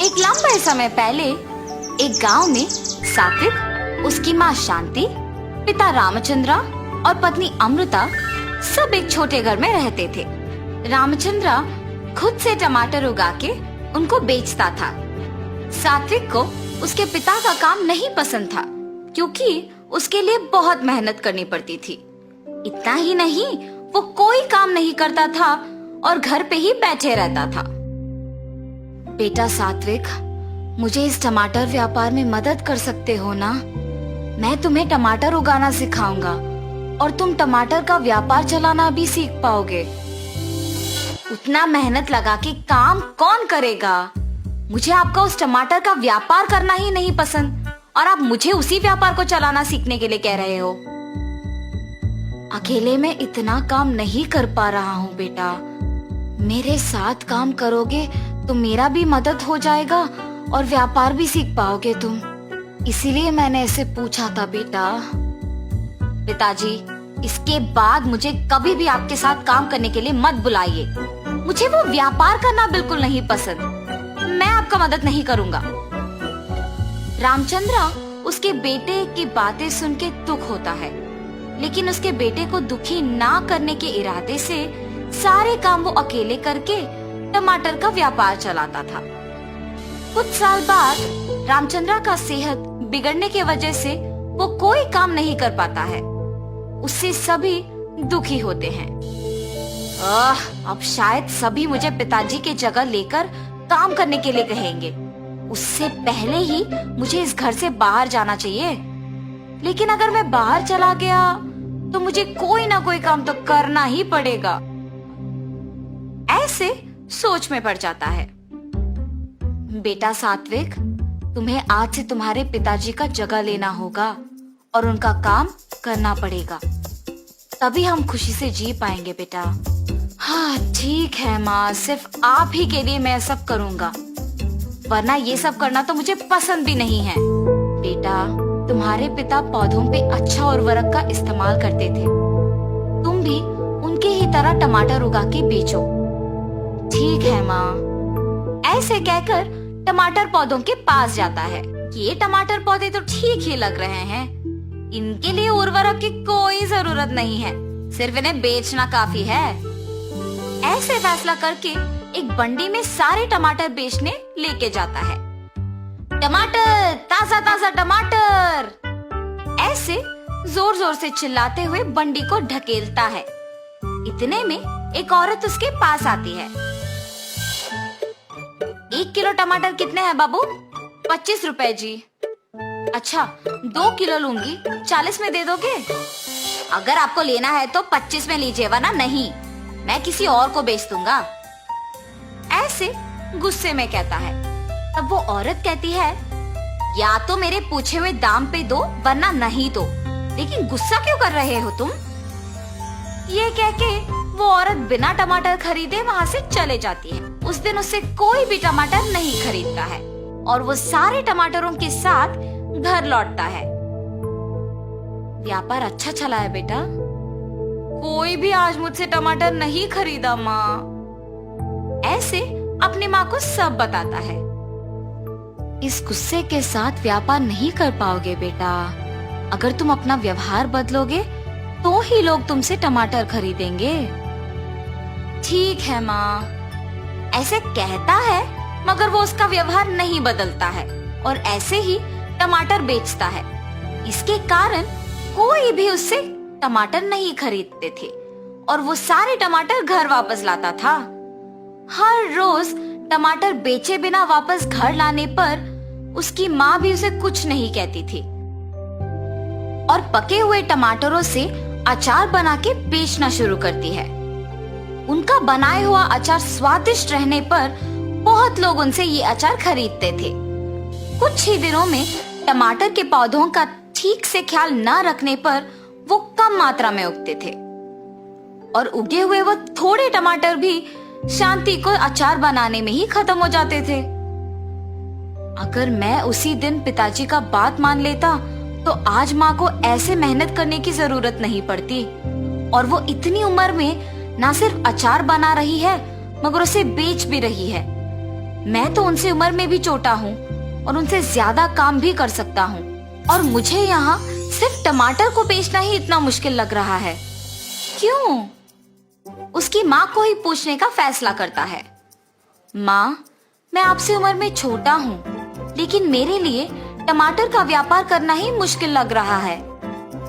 एक लंबे समय पहले एक गांव में सात्विक, उसकी माँ शांति, पिता रामचंद्रा और पत्नी अमृता सब एक छोटे घर में रहते थे। रामचंद्रा खुद से टमाटर उगा के उनको बेचता था। सात्विक को उसके पिता का काम नहीं पसंद था क्योंकि उसके लिए बहुत मेहनत करनी पड़ती थी। इतना ही नहीं, वो कोई काम नहीं करता था और घर पे ही बैठे रहता था। बेटा सात्विक, मुझे इस टमाटर व्यापार में मदद कर सकते हो ना? मैं तुम्हें टमाटर उगाना सिखाऊंगा और तुम टमाटर का व्यापार चलाना भी सीख पाओगे। उतना मेहनत लगा के काम कौन करेगा? मुझे आपका उस टमाटर का व्यापार करना ही नहीं पसंद और आप मुझे उसी व्यापार को चलाना सीखने के लिए कह रहे हो। अकेले मैं इतना काम नहीं कर पा रहा हूँ बेटा। मेरे साथ काम करोगे तो मेरा भी मदद हो जाएगा और व्यापार भी सीख पाओगे तुम। इसीलिए मैंने ऐसे पूछा था बेटा। पिताजी, इसके बाद मुझे कभी भी आपके साथ काम करने के लिए मत बुलाइए। मुझे वो व्यापार करना बिल्कुल नहीं पसंद। मैं आपका मदद नहीं करूंगा। रामचंद्रा उसके बेटे की बातें सुन के दुख होता है, लेकिन उसके बेटे को दुखी ना करने के इरादे से सारे काम वो अकेले करके टमाटर का व्यापार चलाता था। कुछ साल बाद रामचंद्रा का सेहत बिगड़ने की वजह से वो कोई काम नहीं कर पाता है। उससे सभी दुखी होते हैं। अब शायद सभी मुझे पिताजी की जगह लेकर काम करने के लिए कहेंगे। उससे पहले ही मुझे इस घर से बाहर जाना चाहिए। लेकिन अगर मैं बाहर चला गया तो मुझे कोई ना कोई काम तो करना ही पड़ेगा। ऐसे सोच में पड़ जाता है। बेटा सात्विक, तुम्हें आज से तुम्हारे पिताजी का जगह लेना होगा और उनका काम करना पड़ेगा, तभी हम खुशी से जी पाएंगे बेटा। हाँ ठीक है माँ, सिर्फ आप ही के लिए मैं सब करूंगा, वरना ये सब करना तो मुझे पसंद भी नहीं है। बेटा, तुम्हारे पिता पौधों पे अच्छा उर्वरक का इस्तेमाल करते थे। तुम भी उनके ही तरह टमाटर उगा के बेचो। ठीक है माँ। ऐसे कहकर टमाटर पौधों के पास जाता है। ये टमाटर पौधे तो ठीक ही लग रहे हैं। इनके लिए उर्वरक की कोई जरूरत नहीं है, सिर्फ इन्हें बेचना काफी है। ऐसे फैसला करके एक बंडी में सारे टमाटर बेचने लेके जाता है। टमाटर, ताजा ताजा टमाटर, ऐसे जोर जोर से चिल्लाते हुए बंडी को ढकेलता है। इतने में एक औरत उसके पास आती है। 1 किलो टमाटर कितने हैं बाबू? 25 रुपए जी। अच्छा, 2 किलो लूंगी, 40 में दे दोगे? अगर आपको लेना है तो 25 में लीजिए, वरना नहीं, मैं किसी और को बेच दूंगा। ऐसे गुस्से में कहता है। तब वो औरत कहती है, या तो मेरे पूछे हुए दाम पे दो वरना नहीं दो, लेकिन गुस्सा क्यों कर रहे हो तुम? ये कह के वो औरत बिना टमाटर खरीदे वहाँ से चले जाती है। उस दिन उससे कोई भी टमाटर नहीं खरीदता है और वो सारे टमाटरों के साथ घर लौटता है। व्यापार अच्छा चला है बेटा। कोई भी आज मुझसे टमाटर नहीं खरीदा माँ। ऐसे अपनी माँ को सब बताता है। इस गुस्से के साथ व्यापार नहीं कर पाओगे बेटा। अगर तुम अपना व्यवहार बदलोगे तो ही लोग तुमसे टमाटर खरीदेंगे। ठीक है माँ। ऐसे कहता है, मगर वो उसका व्यवहार नहीं बदलता है और ऐसे ही टमाटर बेचता है। इसके कारण कोई भी उससे टमाटर नहीं खरीदते थे और वो सारे टमाटर घर वापस लाता था। हर रोज टमाटर बेचे बिना वापस घर लाने पर उसकी माँ भी उसे कुछ नहीं कहती थी और पके हुए टमाटरों से अचार बना के बेचना शुरू करती है। उनका बनाया हुआ अचार स्वादिष्ट रहने पर बहुत लोग उनसे ये अचार खरीदते थे। कुछ ही दिनों में टमाटर के पौधों का ठीक से ख्याल न रखने पर वो कम मात्रा में उगते थे और उगे हुए वो थोड़े टमाटर भी शांति को अचार बनाने में ही खत्म हो जाते थे। अगर मैं उसी दिन पिताजी का बात मान लेता तो आज माँ को ऐसे मेहनत करने की जरूरत नहीं पड़ती और वो इतनी उम्र में ना सिर्फ अचार बना रही है मगर उसे बेच भी रही है। मैं तो उनसे उम्र में भी छोटा हूँ और उनसे ज्यादा काम भी कर सकता हूँ, और मुझे यहाँ सिर्फ टमाटर को बेचना ही इतना मुश्किल लग रहा है। क्यों? उसकी माँ को ही पूछने का फैसला करता है। माँ, मैं आपसे उम्र में छोटा हूँ, लेकिन मेरे लिए टमाटर का व्यापार करना ही मुश्किल लग रहा है।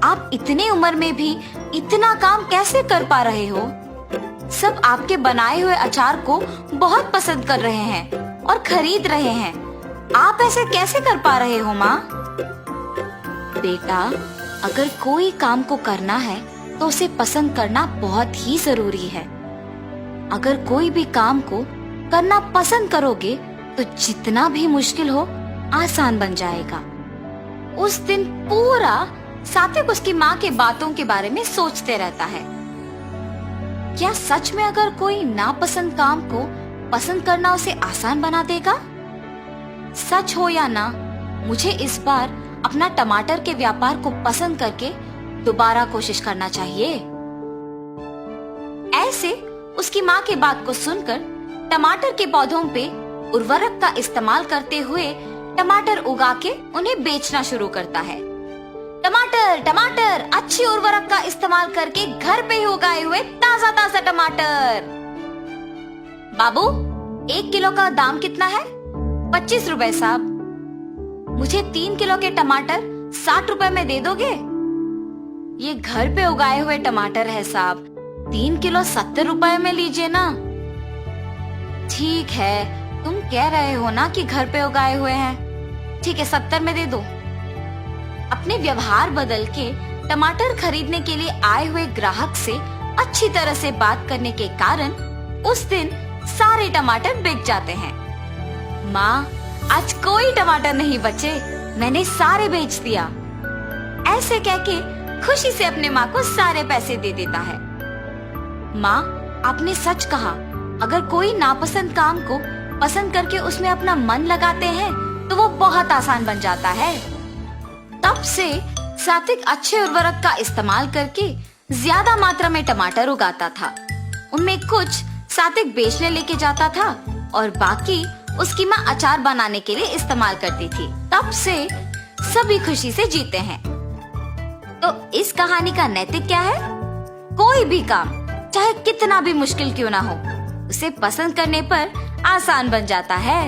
आप इतने उम्र में भी इतना काम कैसे कर पा रहे हो? सब आपके बनाए हुए अचार को बहुत पसंद कर रहे हैं और खरीद रहे हैं। आप ऐसे कैसे कर पा रहे हो माँ? बेटा, अगर कोई काम को करना है तो उसे पसंद करना बहुत ही जरूरी है। अगर कोई भी काम को करना पसंद करोगे तो जितना भी मुश्किल हो आसान बन जाएगा। उस दिन पूरा सात्विक उसकी माँ के बातों के बारे में सोचते रहता है। क्या सच में अगर कोई नापसंद काम को पसंद करना उसे आसान बना देगा? सच हो या ना, मुझे इस बार अपना टमाटर के व्यापार को पसंद करके दोबारा कोशिश करना चाहिए। ऐसे उसकी माँ की बात को सुनकर टमाटर के पौधों पे उर्वरक का इस्तेमाल करते हुए टमाटर उगा के उन्हें बेचना शुरू करता है। टमाटर टमाटर, अच्छी उर्वरक का इस्तेमाल करके घर पे ही उगाए हुए ताजा ताजा टमाटर। बाबू, 1 किलो का दाम कितना है? 25 रुपए साहब। मुझे 3 किलो के टमाटर 60 रुपए में दे दोगे? ये घर पे उगाए हुए टमाटर है साहब, 3 किलो 70 रुपए में लीजिए ना। ठीक है, तुम कह रहे हो ना कि घर पे उगाए हुए हैं। ठीक है, 70 में दे दो। अपने व्यवहार बदल के टमाटर खरीदने के लिए आए हुए ग्राहक से अच्छी तरह से बात करने के कारण उस दिन सारे टमाटर बिक जाते हैं। माँ, आज कोई टमाटर नहीं बचे, मैंने सारे बेच दिया। ऐसे कह के खुशी से अपने माँ को सारे पैसे दे देता है। माँ, आपने सच कहा, अगर कोई नापसंद काम को पसंद करके उसमें अपना मन लगाते हैं तो वो बहुत आसान बन जाता है। तब से सात्विक अच्छे उर्वरक का इस्तेमाल करके ज्यादा मात्रा में टमाटर उगाता था। उनमें कुछ सात्विक बेचने लेके जाता था और बाकी उसकी माँ अचार बनाने के लिए इस्तेमाल करती थी। तब से सभी खुशी से जीते हैं। तो इस कहानी का नैतिक क्या है? कोई भी काम चाहे कितना भी मुश्किल क्यों ना हो, उसे पसंद करने पर आसान बन जाता है।